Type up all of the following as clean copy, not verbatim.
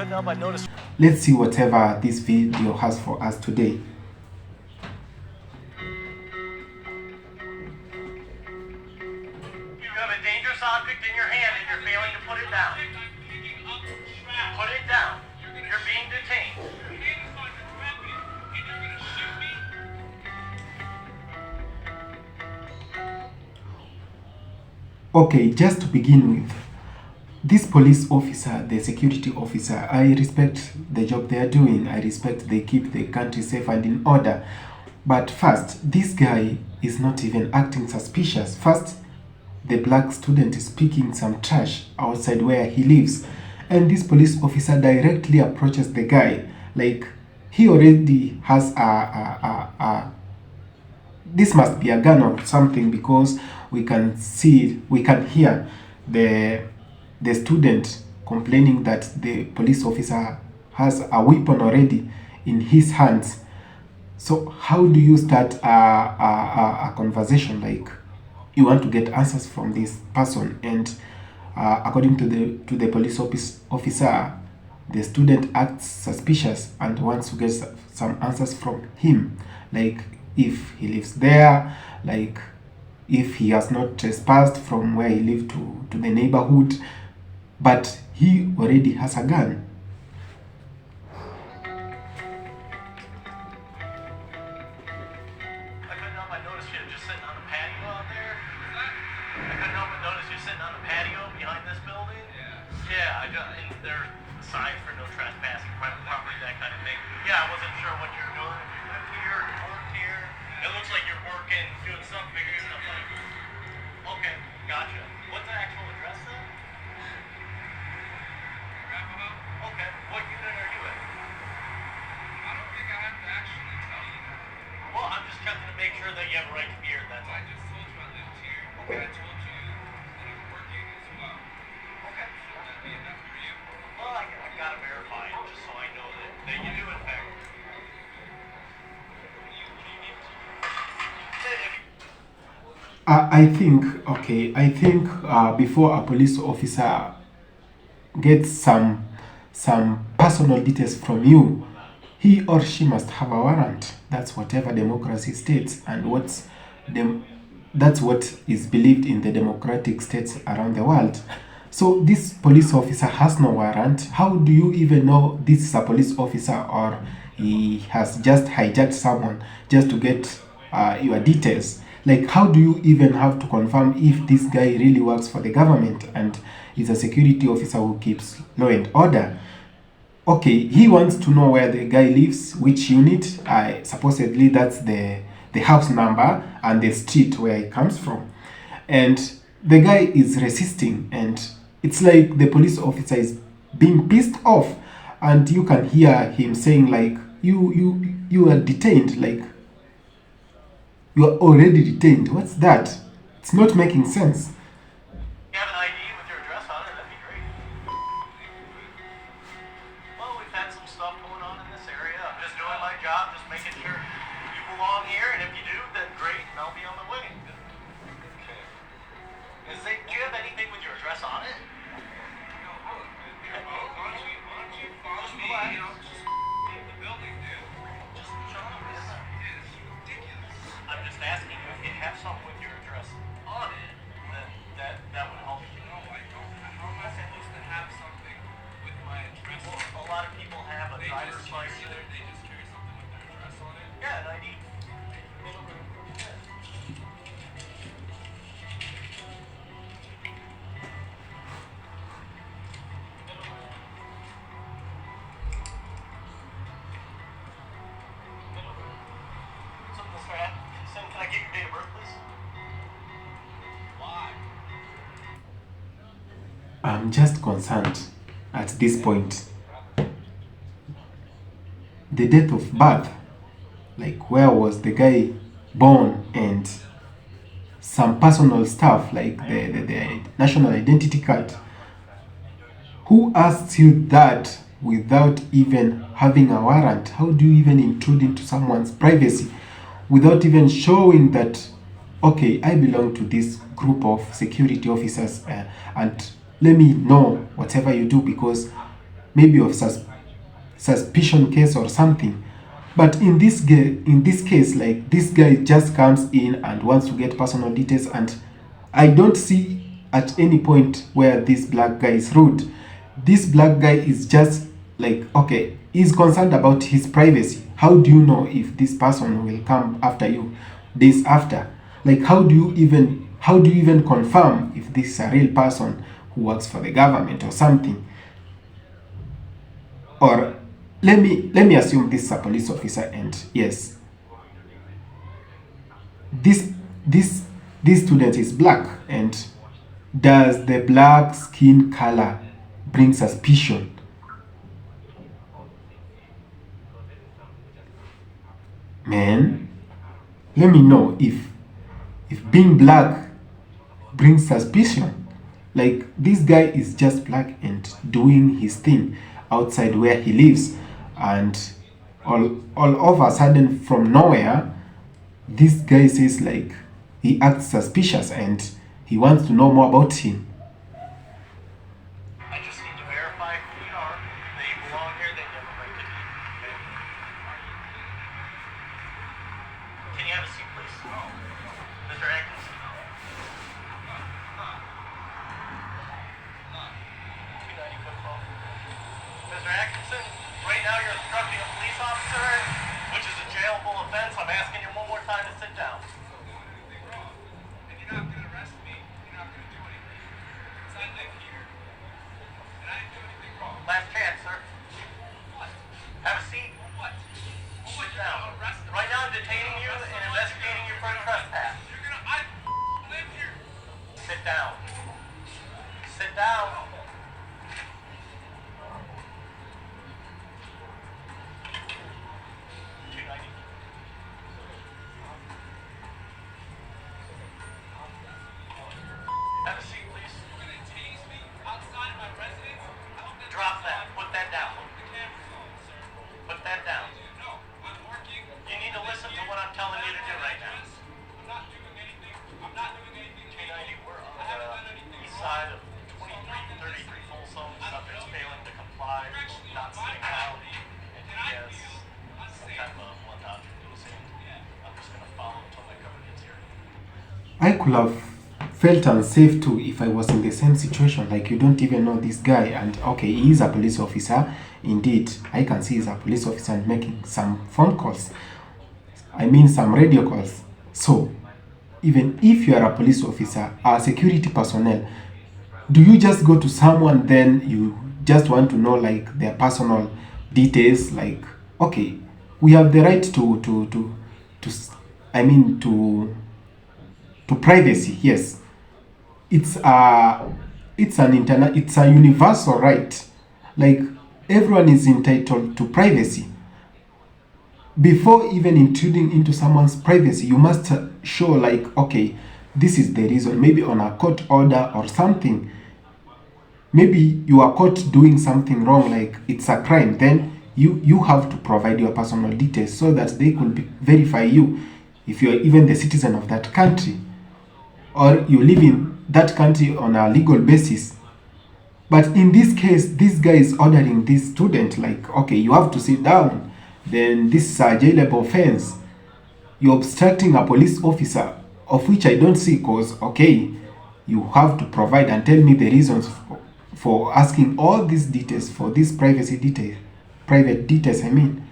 couldn't help but notice. Let's see whatever this video has for us today. You have a dangerous object in your hand and you're failing to put it down. Put it down. You're being detained. Okay, just to begin with, this police officer, the security officer, I respect the job they are doing. I respect they keep the country safe and in order. But first, this guy is not even acting suspicious. First, the black student is speaking some trash outside where he lives. And this police officer directly approaches the guy. Like, he already has this must be a gun or something, because we can hear the student complaining that the police officer has a weapon already in his hands. So how do you start a conversation? Like, you want to get answers from this person, and according to the police officer, the student acts suspicious and wants to get some answers from him, like if he lives there, like if he has not trespassed from where he lived to the neighborhood, but he already has a gun. Yeah, I wasn't sure what you're doing. If you lived here, you worked here. It looks like you're working, doing some bigger stuff like that. Okay, gotcha. What's the actual address then? Okay, what unit are you in? I don't think I have to actually tell you that. Well, I'm just checking to make sure that you have a right to be here, that's all. I just told you I lived here. Okay. I told you that I'm working as well. Okay. Should that be enough for you? Well, I gotta verify it, just so I know that you do in fact. I think before a police officer gets some personal details from you, he or she must have a warrant. That's whatever democracy states, and that's what is believed in the democratic states around the world. So this police officer has no warrant. How do you even know this is a police officer, or he has just hijacked someone just to get your details? Like, how do you even have to confirm if this guy really works for the government and is a security officer who keeps law and order? Okay, he wants to know where the guy lives, which unit. Supposedly that's the house number and the street where he comes from. And the guy is resisting, and it's like the police officer is being pissed off, and you can hear him saying like, you are detained, like you are already detained. What's that? It's not making sense. You have an ID with your address on it, that'd be great. Well, we've had some stuff going on in this area. I'm just doing my job, just making sure you belong here, and if you do, then great, and I'll be on my way. Okay. Do you have anything with your address on it? No, hold on, man. Why don't you follow me? You know, just in the building, dude. Just shut up, man. It's ridiculous. I'm just asking you if you have something with your address on it, then that would help you. No, I don't. How am I supposed to have something with my address on it? A lot of people have a driver's They license. just carry something with their address on it? Yeah, an ID. So, Mr. Atkinson, can I get your date of birth, please? Why? I'm just concerned at this point. The date of birth, like where was the guy born, and some personal stuff like the national identity card. Who asks you that without even having a warrant? How do you even intrude into someone's privacy without even showing that, okay, I belong to this group of security officers, and let me know whatever you do, because maybe of suspicion case or something. But in this case, like this guy just comes in and wants to get personal details, and I don't see at any point where this black guy is rude. This black guy is just like, okay, he's concerned about his privacy. How do you know if this person will come after you days after? Like, how do you even confirm if this is a real person who works for the government or something? Or let me assume this is a police officer, and yes, this student is black, and does the black skin color bring suspicion? Man, let me know if being black brings suspicion. Like, this guy is just black and doing his thing outside where he lives, and all of a sudden from nowhere, this guy says like he acts suspicious and he wants to know more about him. I just need to verify who you are. They belong here. They never right to be. Okay? Can you have a seat, please? Mr. Atkinson. 290 foot phone. Mr. Atkinson, right now you're obstructing a police officer, which is a jailable offense. I'm asking you one more time to sit down. And you're not gonna arrest me. You're not gonna do anything. Because I live here. And I didn't do anything wrong. Last chance, sir. What? Have a seat. What? Sit down. Right now I'm detaining you and investigating you for a trespass. You're gonna. I live here. Sit down. Sit down. Have a seat, please. You're gonna tase me outside of my residence? I hope that Drop that. Put that down. the camera's on, sir. Put that down. No, I'm working. You need to listen to what I'm telling you to do right now. I'm not doing anything. I'm not doing anything. 290, we're on I haven't done the anything east wrong. side of 2333 Folsom. Subject's failing to comply, not sitting down, and he has some type of whatnot inducing. I'm just going to follow until my cover gets here. I could have felt unsafe too if I was in the same situation. Like, you don't even know this guy, and okay, he is a police officer. Indeed, I can see he's a police officer and making some phone calls. I mean, some radio calls. So, even if you are a police officer, a security personnel, do you just go to someone, then you just want to know like their personal details? Like, okay, we have the right to privacy. Yes, it's a universal right. Like, everyone is entitled to privacy. Before even intruding into someone's privacy, you must show like, okay, this is the reason, maybe on a court order or something. Maybe you are caught doing something wrong, like it's a crime, then you have to provide your personal details so that they could verify you if you are even the citizen of that country, or you live in that country on a legal basis. But in this case, this guy is ordering this student like, okay, you have to sit down, then this is a jailable offense. You're obstructing a police officer, of which I don't see cause. Okay, you have to provide and tell me the reasons for asking all these details, for these private details, I mean.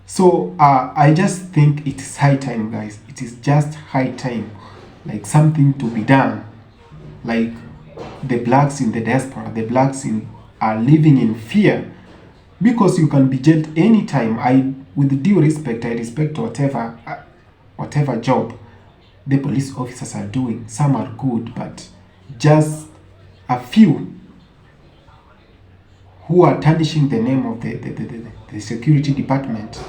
So I just think it is high time, guys. It is just high time, like something to be done. Like, the blacks in the diaspora, the blacks are living in fear, because you can be jailed anytime. With due respect, I respect whatever job the police officers are doing. Some are good, but just a few who are tarnishing the name of the security department.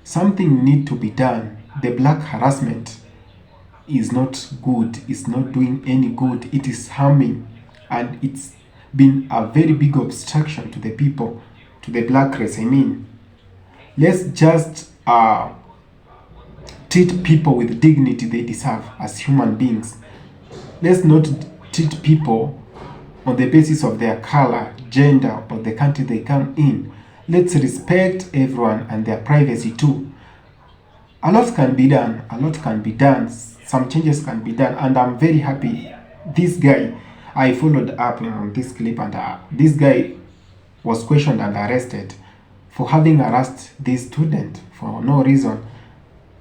Something need to be done. The black harassment is not good. It's not doing any good. It is harming, and it's been a very big obstruction to the people, to the black race, I mean. Let's just treat people with dignity they deserve as human beings. Let's not treat people on the basis of their color, gender, or the country they come in. Let's respect everyone and their privacy too. A lot can be done. A lot can be done. Some changes can be done, and I'm very happy. This guy, I followed up on this clip, and this guy was questioned and arrested for having harassed this student for no reason,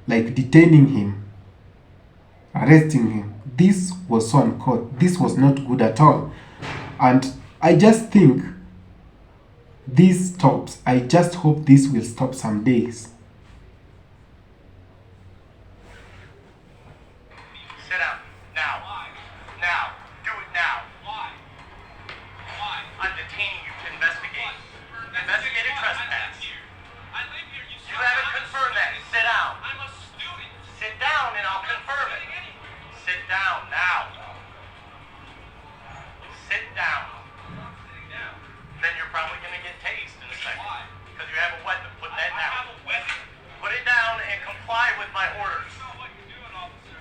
like detaining him, arresting him. This was so uncouth. This was not good at all. And I just think this stops. I just hope this will stop some days. Sit down. Now. Why? Now. Do it now. Why? Why? I'm detaining you to investigate. Investigative I trespass. live here. I live here. You You haven't confirmed that. Sit down. I'm a student. Sit down and I'll confirm it. Sit down now. Sit down. I'm sitting down. Then you're probably going to get tased in a second. Why? Because you have a weapon. Put that I down. have a weapon. Put it down and comply with my orders. You know what you're doing, officer.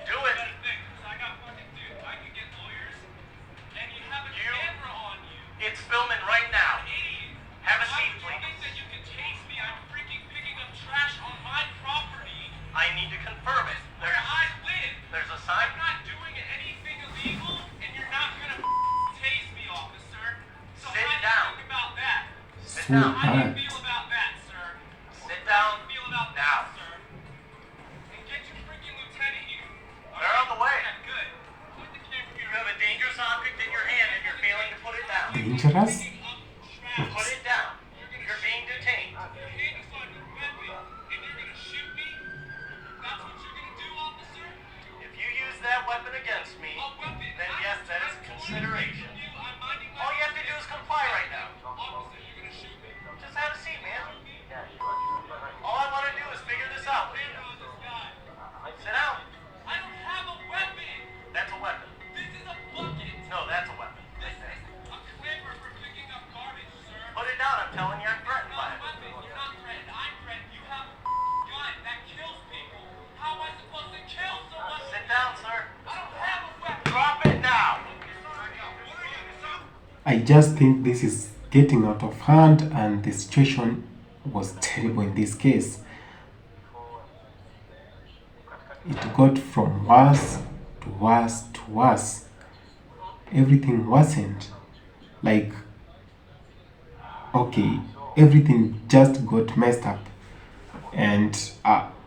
Do You it. better think, 'cause I got fucking dude. I can get lawyers, and you have a You- camera on you. It's filming right now. Idiot. Have a Why seat, would you please. think that you can chase me? I'm freaking picking up trash on my property I need to confirm it. where I live. There's a sign. I'm not doing anything illegal, and you're not gonna tase me, officer. So Sit how do down. you think about that? Sit So down. How do you bad. feel about that, sir? Sit How down do you feel about now. that, sir? And get your freaking lieutenant here. They're on the way. Yeah, good. Put the camera You here. have a dangerous object in your hand and you're failing to put it down. Dangerous? Put it down. You're being detained. Your hand is on your weapon, and you're gonna shoot me? That's what you're gonna do, officer? If you use that weapon against me, A weapon? then yes, that is consideration. I'm minding my All you have to do is comply right now. officer, you're gonna shoot me. Just have a seat, man. All I want to do is figure this out with Camera you. on this guy. Sit down. I don't have a weapon. That's a weapon. This is a bucket. No, that's a weapon. This is a clamor for picking up garbage, sir. Put it down. I'm telling you, I'm threatened by Not a it. weapon. You're not threatened. I'm threatened. You have a gun that kills people. How am I supposed to kill someone? Sit down, sir. I don't have a weapon. Drop it now. What are you, sir? I just think this is getting out of hand, and the situation was terrible in this case. It got from worse to worse to worse. Everything worsened. Like, okay, everything just got messed up. And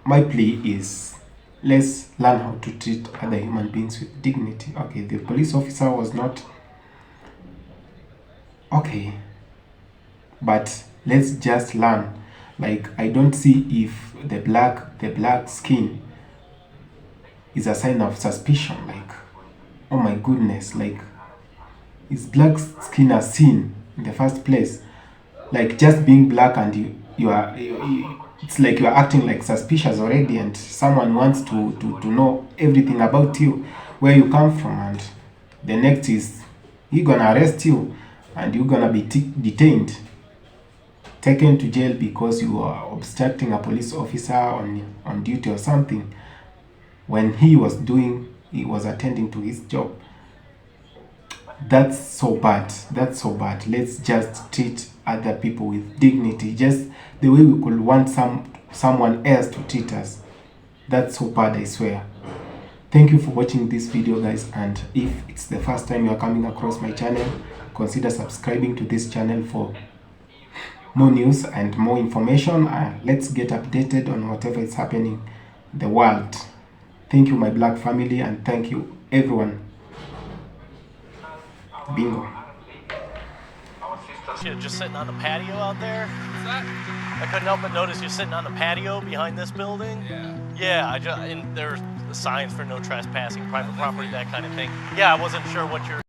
my plea is, let's learn how to treat other human beings with dignity. Okay, the police officer was not okay, but let's just learn. Like, I don't see if the black skin is a sign of suspicion. Like, oh my goodness, like, is black skin a sin in the first place? Like, just being black and it's like you are acting like suspicious already, and someone wants to know everything about you, where you come from, and the next is he gonna arrest you and you're gonna be detained, taken to jail because you are obstructing a police officer on duty or something, when he was attending to his job. That's so bad. That's so bad. Let's just treat other people with dignity, just the way we could want someone else to treat us. That's so bad, I swear. Thank you for watching this video, guys, and if it's the first time you are coming across my channel, consider subscribing to this channel for more news and more information. Let's get updated on whatever is happening in the world. Thank you, my black family, and thank you everyone. Bingo. You're just sitting on the patio out there. What's that? I couldn't help but notice you're sitting on the patio behind this building. Yeah. Yeah, and there's signs for no trespassing, private property, that kind of thing. Yeah, I wasn't sure what your